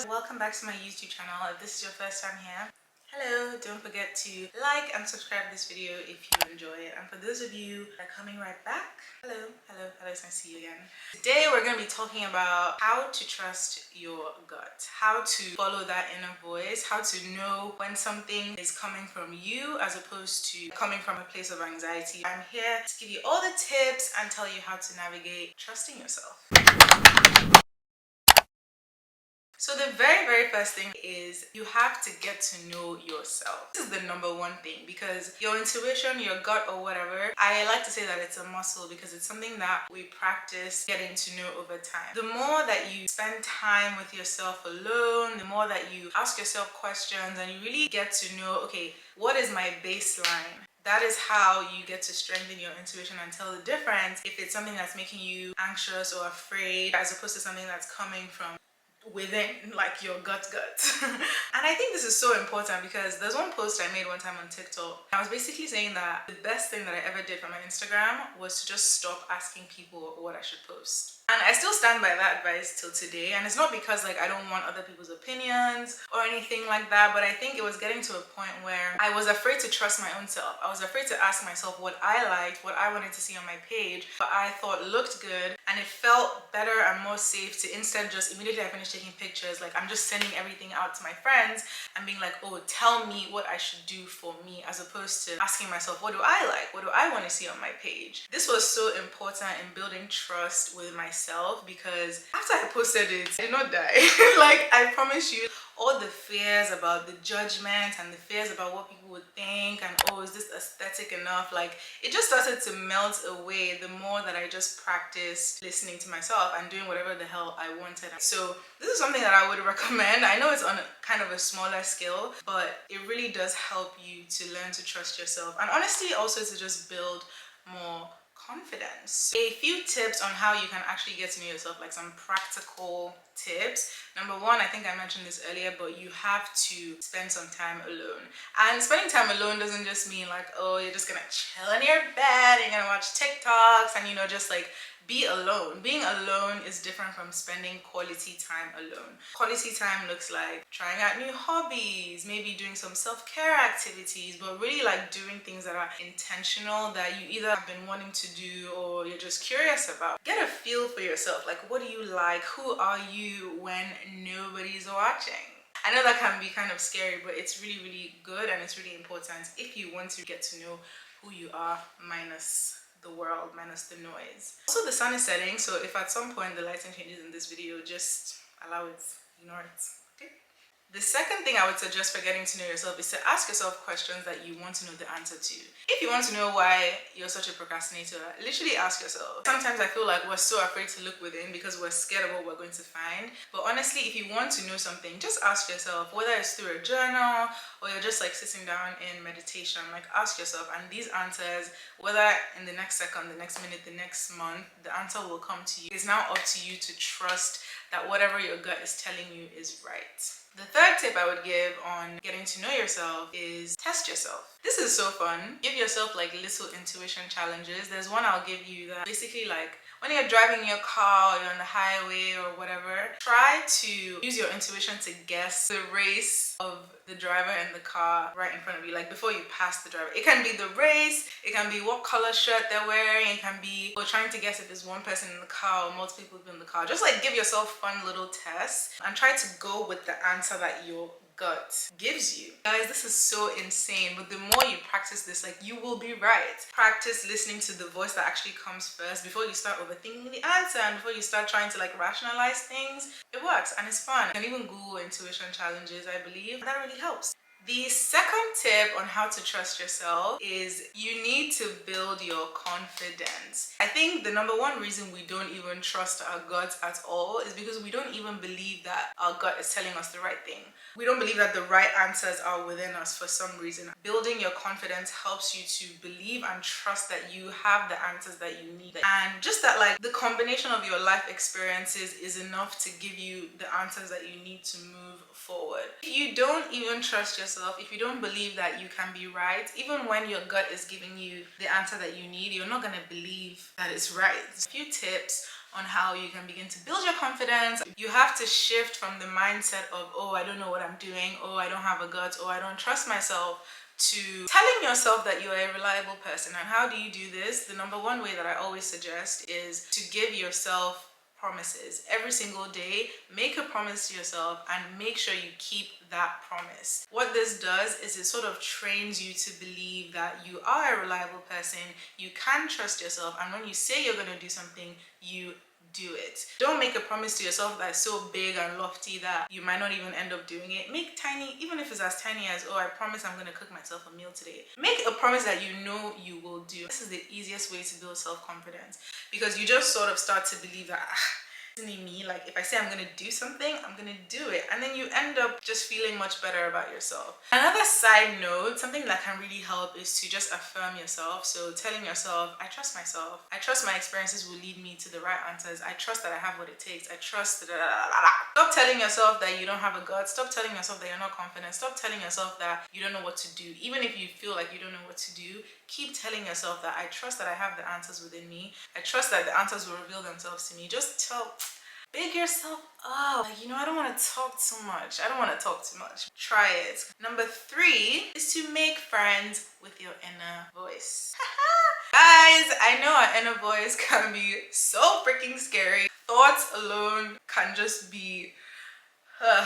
welcome back to my YouTube channel. If this is your first time here, hello, don't forget to like and subscribe this video if you enjoy it. And for those of you that are coming right back, hello, it's nice to see you again. Today we're going to be talking about how to trust your gut, how to follow that inner voice, how to know when something is coming from you as opposed to coming from a place of anxiety. I'm here to give you all the tips and tell you how to navigate trusting yourself. So the very first thing is you have to get to know yourself. This is the number one thing, because your intuition, your gut or whatever, I like to say that it's a muscle because it's something that we practice getting to know over time. The more that you spend time with yourself alone, the more that you ask yourself questions and you really get to know, okay, what is my baseline? That is how you get to strengthen your intuition and tell the difference if it's something that's making you anxious or afraid as opposed to something that's coming from within, like your gut. And I think this is so important because there's one post I made one time on TikTok. I was basically saying that the best thing that I ever did for my Instagram was to just stop asking people what I should post. And I still stand by that advice till today. And it's not because like I don't want other people's opinions or anything like that, but I think it was getting to a point where I was afraid to trust my own self. I was afraid to ask myself what I liked, what I wanted to see on my page, what I thought looked good, and it felt better and more safe to instead just immediately I finished taking pictures, like I'm just sending everything out to my friends and being like, oh, tell me what I should do for me, as opposed to asking myself, what do I like? What do I want to see on my page? This was so important in building trust with myself because after I posted it, I did not die. Like I promise you, all the fears about the judgment and the fears about what people would think and oh, is this aesthetic enough, like it just started to melt away the more that I just practiced listening to myself and doing whatever the hell I wanted. So this is something that I would recommend. I know it's on kind of a smaller scale, but it really does help you to learn to trust yourself, and honestly also to just build more confidence. A few tips on how you can actually get to know yourself, like some practical tips. Number one, I think I mentioned this earlier, but you have to spend some time alone. And spending time alone doesn't just mean like, oh, you're just gonna chill in your bed, you're gonna watch TikToks and just like be alone. Being alone is different from spending quality time alone. Quality time looks like trying out new hobbies, maybe doing some self-care activities, but really like doing things that are intentional, that you either have been wanting to do or you're just curious about. Get a feel for yourself. Like, what do you like? Who are you when nobody's watching? I know that can be kind of scary, but it's really good and it's really important if you want to get to know who you are minus the world, minus the noise. Also, the sun is setting, so if at some point the lighting changes in this video, just allow it, ignore it, okay? The second thing I would suggest for getting to know yourself is to ask yourself questions that you want to know the answer to. If you want to know why you're such a procrastinator, literally ask yourself. Sometimes I feel like we're so afraid to look within because we're scared of what we're going to find. But honestly, if you want to know something, just ask yourself, whether it's through a journal or you're just like sitting down in meditation, like ask yourself, and these answers, whether in the next second, the next minute, the next month, the answer will come to you. It's now up to you to trust that whatever your gut is telling you is right. The third tip I would give on getting to know yourself is test yourself. This is so fun. Give yourself like little intuition challenges. There's one I'll give you that basically like when you're driving your car or you're on the highway or whatever, try to use your intuition to guess the race of the driver in the car right in front of you, like before you pass the driver. It can be the race, it can be what color shirt they're wearing, it can be trying to guess if there's one person in the car or multiple people in the car. Just like give yourself fun little tests and try to go with the answer that your gut gives you. Guys, this is so insane, but the more you practice this, like you will be right. Practice listening to the voice that actually comes first before you start overthinking the answer and before you start trying to like rationalize things. It works and it's fun. You can even Google intuition challenges, I believe. That really helps. The second tip on how to trust yourself is you need to build your confidence. I think the number one reason we don't even trust our guts at all is because we don't even believe that our gut is telling us the right thing. We don't believe that the right answers are within us for some reason. Building your confidence helps you to believe and trust that you have the answers that you need. And just that like the combination of your life experiences is enough to give you the answers that you need to move forward. If you don't even trust yourself, if you don't believe that you can be right, even when your gut is giving you the answer that you need, you're not going to believe that it's right. A few tips on how you can begin to build your confidence. You have to shift from the mindset of, oh, I don't know what I'm doing, oh, I don't have a gut, oh, I don't trust myself, to telling yourself that you're a reliable person. And how do you do this? The number one way that I always suggest is to give yourself promises every single day. Make a promise to yourself and make sure you keep that promise. What this does is it sort of trains you to believe that you are a reliable person, you can trust yourself, and when you say you're going to do something, you do it. Don't make a promise to yourself that's so big and lofty that you might not even end up doing it. Make tiny, even if it's as tiny as, oh, I promise I'm going to cook myself a meal today. Make a promise that you know you will do. This is the easiest way to build self-confidence, because you just sort of start to believe that, me, like if I say I'm gonna do something, I'm gonna do it, and then you end up just feeling much better about yourself. Another side note, something that can really help is to just affirm yourself. So telling yourself, I trust myself, I trust my experiences will lead me to the right answers, I trust that I have what it takes, I trust that. Stop telling yourself that you don't have a gut. Stop telling yourself that you're not confident. Stop telling yourself that you don't know what to do. Even if you feel like you don't know what to do, keep telling yourself that I trust that I have the answers within me, I trust that the answers will reveal themselves to me. Just big yourself up. Like, I don't want to talk too much. I don't want to talk too much. Try it. Number 3 is to make friends with your inner voice. Guys, I know our inner voice can be so freaking scary. Thoughts alone can just be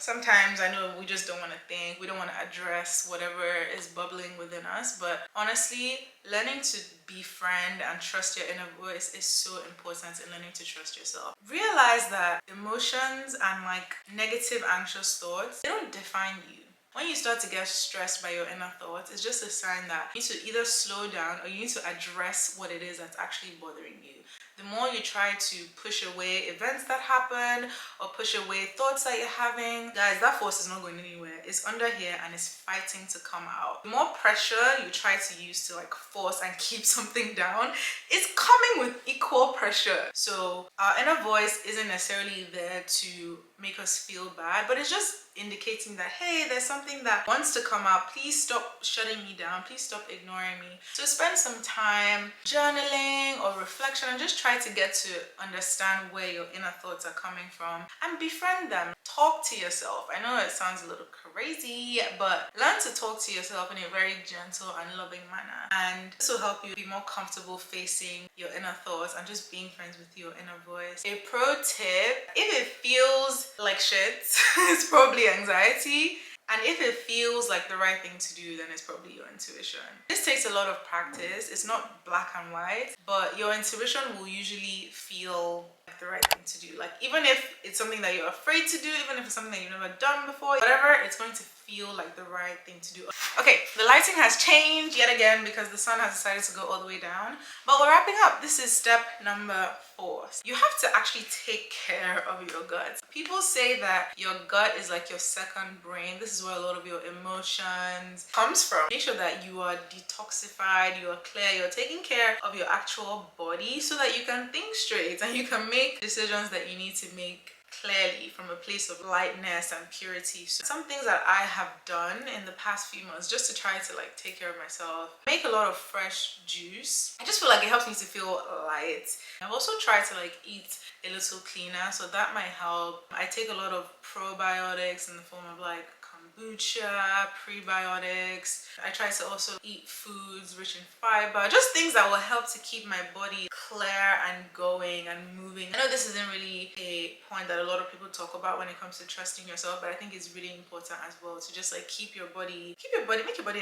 sometimes I know we just don't want to think, we don't want to address whatever is bubbling within us, but honestly, learning to befriend and trust your inner voice is so important in learning to trust yourself. Realize that emotions and like negative, anxious thoughts, they don't define you. When you start to get stressed by your inner thoughts, it's just a sign that you need to either slow down or you need to address what it is that's actually bothering you. The more you try to push away events that happen or push away thoughts that you're having, guys, that force is not going anywhere. It's under here and it's fighting to come out. The more pressure you try to use to like force and keep something down, it's coming with equal pressure. So our inner voice isn't necessarily there to make us feel bad, but it's just indicating that, hey, there's something that wants to come out. Please stop shutting me down. Please stop ignoring me. So spend some time journaling or reflection and just try to get to understand where your inner thoughts are coming from and befriend them. Talk to yourself. I know it sounds a little crazy, but learn to talk to yourself in a very gentle and loving manner, and this will help you be more comfortable facing your inner thoughts and just being friends with your inner voice. A pro tip: if it feels like shit, it's probably anxiety. And if it feels like the right thing to do, then it's probably your intuition. This takes a lot of practice. It's not black and white, but your intuition will usually feel like the right thing to do. Like, even if it's something that you're afraid to do, even if it's something that you've never done before, whatever, it's going to feel like the right thing to do. Okay, the lighting has changed yet again because the sun has decided to go all the way down. But we're wrapping up. This is step number 4. You have to actually take care of your gut. People say that your gut is like your second brain. This is where a lot of your emotions comes from. Make sure that you are detoxified, you are clear, you're taking care of your actual body so that you can think straight and you can make decisions that you need to make clearly from a place of lightness and purity. So some things that I have done in the past few months just to try to like take care of myself: make a lot of fresh juice. I just feel like it helps me to feel light. I've also tried to like eat a little cleaner, so that might help. I take a lot of probiotics in the form of like kombucha, prebiotics. I try to also eat foods rich in fiber, just things that will help to keep my body clear and going and moving. I know this isn't really a point that a lot of people talk about when it comes to trusting yourself, but I think it's really important as well to just like make your body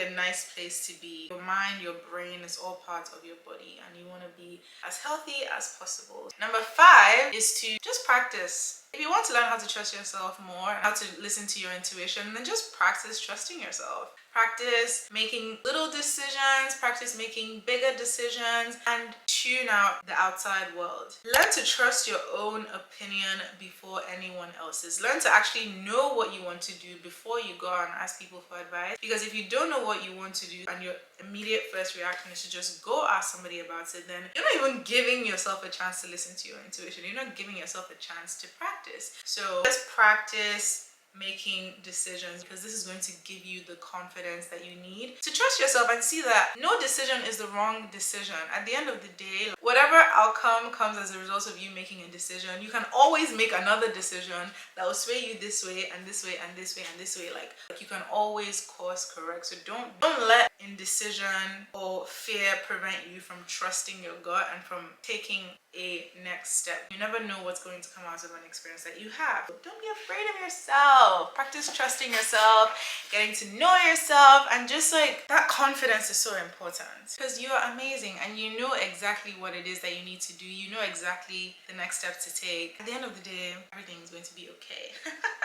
a nice place to be. Your mind, your brain is all parts of your body, and you want to be as healthy as possible. Number 5 is to just practice. If you want to learn how to trust yourself more, how to listen to your intuition, then just practice trusting yourself. Practice making little decisions, practice making bigger decisions, and tune out the outside world. Learn to trust your own opinion before anyone else's. Learn to actually know what you want to do before you go out and ask people for advice. Because if you don't know what you want to do and your immediate first reaction is to just go ask somebody about it, then you're not even giving yourself a chance to listen to your intuition. You're not giving yourself a chance to practice. So let's practice making decisions, because this is going to give you the confidence that you need to trust yourself and see that no decision is the wrong decision. At the end of the day, whatever outcome comes as a result of you making a decision, you can always make another decision that will sway you this way and this way and this way and this way. Like you can always course correct. So don't let indecision or fear prevent you from trusting your gut and from taking a next step. You never know what's going to come out of an experience that you have. Don't be afraid of yourself. Practice trusting yourself, getting to know yourself, and just like that confidence is so important because you are amazing and you know exactly what it is that you need to do. You know exactly the next step to take. At the end of the day, everything is going to be okay.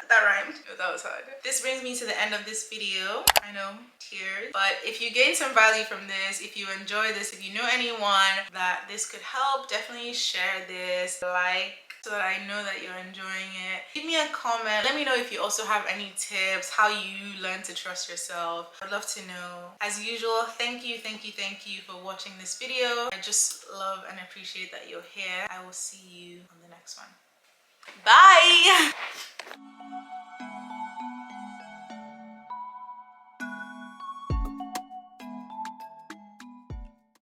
That rhymed. No, that was hard. This brings me to the end of this video. I know, tears. But if you gain some value from this, if you enjoy this, if you know anyone that this could help, definitely share this, like, so that I know that you're enjoying it. Leave me a comment. Let me know if you also have any tips, how you learn to trust yourself. I'd love to know. As usual, thank you for watching this video. I just love and appreciate that you're here. I will see you on the next one. Bye!